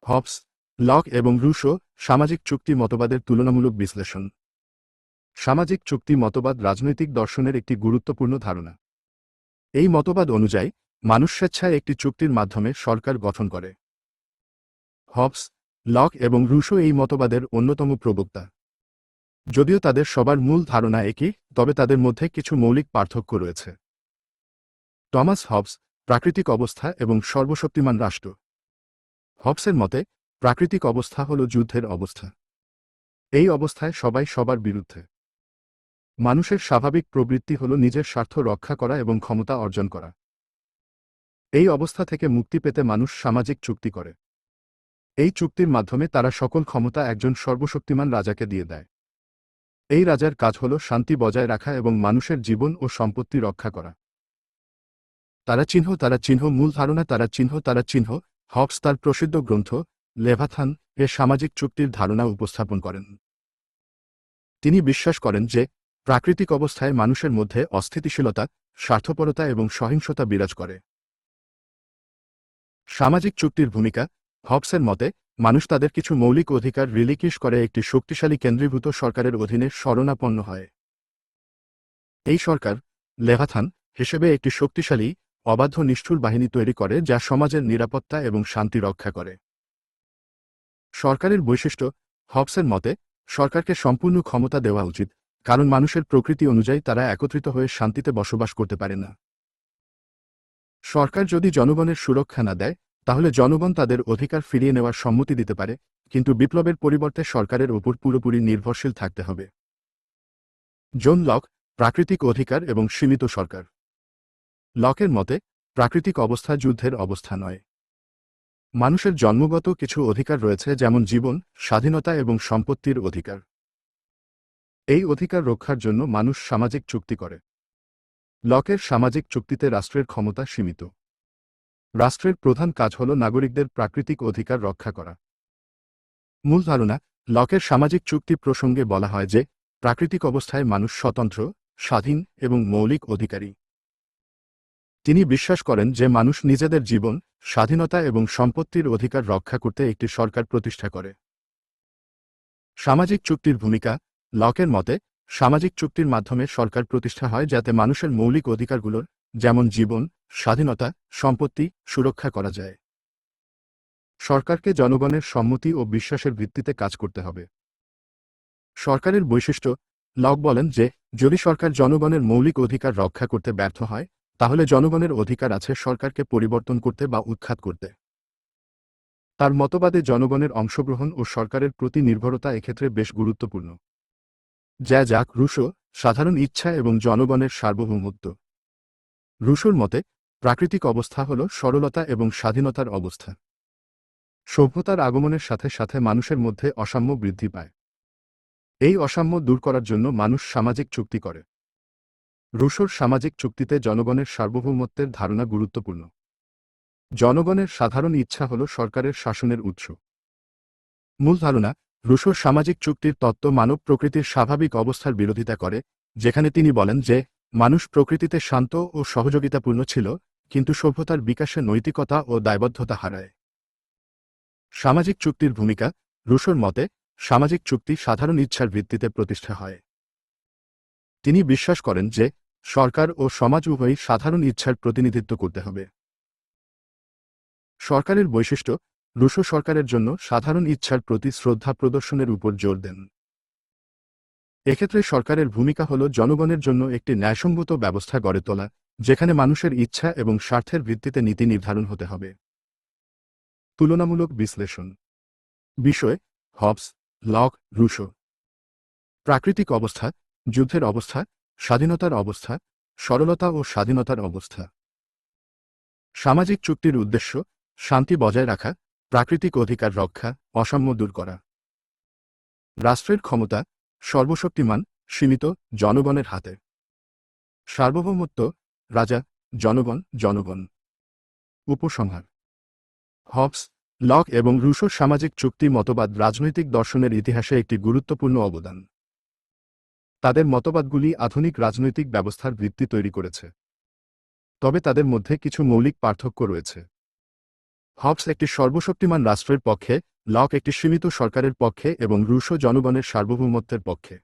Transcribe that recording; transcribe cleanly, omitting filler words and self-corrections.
Hobbes, lock এবং Russo সামাজিক চুক্তি মতবাদের তুলনামূলক বিশ্লেষণ। সামাজিক চুক্তি মতবাদ রাজনৈতিক দর্শনের একটি গুরুত্বপূর্ণ ধারণা। এই মতবাদ অনুযায়ী মানুষ স্বেচ্ছায় একটি চুক্তির মাধ্যমে সরকার গঠন করে। হবস, লক এবং রুশো এই মতবাদের অন্যতম প্রবক্তা। যদিও তাদের সবার মূল ধারণা একই, তবে তাদের মধ্যে কিছু মৌলিক পার্থক্য রয়েছে। টমাস হবস, প্রাকৃতিক অবস্থা এবং সর্বশক্তিমান রাষ্ট্র। হবসের মতে প্রাকৃতিক অবস্থা হল যুদ্ধের অবস্থা। এই অবস্থায় সবাই সবার বিরুদ্ধে। মানুষের স্বাভাবিক প্রবৃত্তি হল নিজের স্বার্থ রক্ষা করা এবং ক্ষমতা অর্জন করা। এই অবস্থা থেকে মুক্তি পেতে মানুষ সামাজিক চুক্তি করে। এই চুক্তির মাধ্যমে তারা সকল ক্ষমতা একজন সর্বশক্তিমান রাজাকে দিয়ে দেয়। এই রাজার কাজ হল শান্তি বজায় রাখা এবং মানুষের জীবন ও সম্পত্তি রক্ষা করা। তারা চিহ্ন মূল ধারণা তারা চিহ্ন। হবস তার প্রসিদ্ধ গ্রন্থ লেভাথান এ সামাজিক চুক্তির ধারণা উপস্থাপন করেন। তিনি বিশ্বাস করেন যে প্রাকৃতিক অবস্থায় মানুষের মধ্যে অস্থিতিশীলতা, স্বার্থপরতা এবং সহিংসতা বিরাজ করে। সামাজিক চুক্তির ভূমিকা। হবসের মতে মানুষ তাদের কিছু মৌলিক অধিকার রিলিকিশ করে একটি শক্তিশালী কেন্দ্রীভূত সরকারের অধীনে শরণাপন্ন হয়। এই সরকার লেভাথান হিসেবে একটি শক্তিশালী, অবাধ্য নিষ্ঠুর বাহিনী তৈরি করে যা সমাজের নিরাপত্তা এবং শান্তি রক্ষা করে। সরকারের বৈশিষ্ট্য। হবসের মতে সরকারকে সম্পূর্ণ ক্ষমতা দেওয়া উচিত, কারণ মানুষের প্রকৃতি অনুযায়ী তারা একত্রিত হয়ে শান্তিতে বসবাস করতে পারে না। সরকার যদি জনগণের সুরক্ষা না দেয়, তাহলে জনগণ তাদের অধিকার ফিরিয়ে নেওয়ার সম্মতি দিতে পারে, কিন্তু বিপ্লবের পরিবর্তে সরকারের ওপর পুরোপুরি নির্ভরশীল থাকতে হবে। জন লক, প্রাকৃতিক অধিকার এবং সীমিত সরকার। লকের মতে প্রাকৃতিক অবস্থা যুদ্ধের অবস্থা নয়। মানুষের জন্মগত কিছু অধিকার রয়েছে, যেমন জীবন, স্বাধীনতা এবং সম্পত্তির অধিকার। এই অধিকার রক্ষার জন্য মানুষ সামাজিক চুক্তি করে। লকের সামাজিক চুক্তিতে রাষ্ট্রের ক্ষমতা সীমিত। রাষ্ট্রের প্রধান কাজ হল নাগরিকদের প্রাকৃতিক অধিকার রক্ষা করা। মূল ধারণা। লকের সামাজিক চুক্তি প্রসঙ্গে বলা হয় যে প্রাকৃতিক অবস্থায় মানুষ স্বতন্ত্র, স্বাধীন এবং মৌলিক অধিকারী। তিনি বিশ্বাস করেন যে মানুষ নিজেদের জীবন, স্বাধীনতা এবং সম্পত্তির অধিকার রক্ষা করতে একটি সরকার প্রতিষ্ঠা করে। সামাজিক চুক্তির ভূমিকা। লকের মতে সামাজিক চুক্তির মাধ্যমে সরকার প্রতিষ্ঠা হয় যাতে মানুষের মৌলিক অধিকারগুলোর, যেমন জীবন, স্বাধীনতা, সম্পত্তি সুরক্ষা করা যায়। সরকারকে জনগণের সম্মতি ও বিশ্বাসের ভিত্তিতে কাজ করতে হবে। সরকারের বৈশিষ্ট্য। লক বলেন যে যদি সরকার জনগণের মৌলিক অধিকার রক্ষা করতে ব্যর্থ হয়, তাহলে জনগণের অধিকার আছে সরকারকে পরিবর্তন করতে বা উৎখাত করতে। তার মতবাদে জনগণের অংশগ্রহণ ও সরকারের প্রতি নির্ভরতা এক্ষেত্রে বেশ গুরুত্বপূর্ণ। যাক রুশো, সাধারণ ইচ্ছা এবং জনগণের সার্বভৌমত্ব। রুশোর মতে প্রাকৃতিক অবস্থা হল সরলতা এবং স্বাধীনতার অবস্থা। সভ্যতার আগমনের সাথে সাথে মানুষের মধ্যে অসাম্য বৃদ্ধি পায়। এই অসাম্য দূর করার জন্য মানুষ সামাজিক চুক্তি করে। রুশোর সামাজিক চুক্তিতে জনগণের সার্বভৌমত্বের ধারণা গুরুত্বপূর্ণ। জনগণের সাধারণ ইচ্ছা হল সরকারের শাসনের উৎস। মূল ধারণা। রুশোর সামাজিক চুক্তির তত্ত্ব মানব প্রকৃতির স্বাভাবিক অবস্থার বিরোধিতা করে, যেখানে তিনি বলেন যে মানুষ প্রকৃতিতে শান্ত ও সহযোগিতাপূর্ণ ছিল, কিন্তু সভ্যতার বিকাশে নৈতিকতা ও দায়বদ্ধতা হারায়। সামাজিক চুক্তির ভূমিকা। রুশোর মতে সামাজিক চুক্তি সাধারণ ইচ্ছার ভিত্তিতে প্রতিষ্ঠা হয়। তিনি বিশ্বাস করেন যে সরকার ও সমাজ উভয়ই সাধারণ ইচ্ছার প্রতিনিধিত্ব করতে হবে। সরকারের বৈশিষ্ট্য। রুশো সরকারের জন্য সাধারণ ইচ্ছার প্রতি শ্রদ্ধা প্রদর্শনের উপর জোর দেন। এক্ষেত্রে সরকারের ভূমিকা হল জনগণের জন্য একটি ন্যায়সঙ্গত ব্যবস্থা গড়ে তোলা, যেখানে মানুষের ইচ্ছা এবং স্বার্থের ভিত্তিতে নীতি নির্ধারণ হতে হবে। তুলনামূলক বিশ্লেষণ। বিষয়। Hobbes, Locke, Rousseau. প্রাকৃতিক অবস্থা, যুদ্ধের অবস্থা, স্বাধীনতার অবস্থা, সরলতা ও স্বাধীনতার অবস্থা। সামাজিক চুক্তির উদ্দেশ্য শান্তি বজায় রাখা, প্রাকৃতিক অধিকার রক্ষা, অসাম্য দূর করা। রাষ্ট্রের ক্ষমতা সর্বশক্তিমান, সীমিত, জনগণের হাতে। সার্বভৌমত্ব রাজা, জনগণ। উপসংহার। হবস, লক এবং রুশোর সামাজিক চুক্তি মতবাদ রাজনৈতিক দর্শনের ইতিহাসে একটি গুরুত্বপূর্ণ অবদান। তাদের মতবাদগুলি আধুনিক রাজনৈতিক ব্যবস্থার ভিত্তি তৈরি করেছে। তবে তাদের মধ্যে কিছু মৌলিক পার্থক্য রয়েছে। হবস একটি সর্বশক্তিমান রাষ্ট্রের পক্ষে, লক একটি সীমিত সরকারের পক্ষে এবং রুশো জনগণের সার্বভৌমত্বের পক্ষে।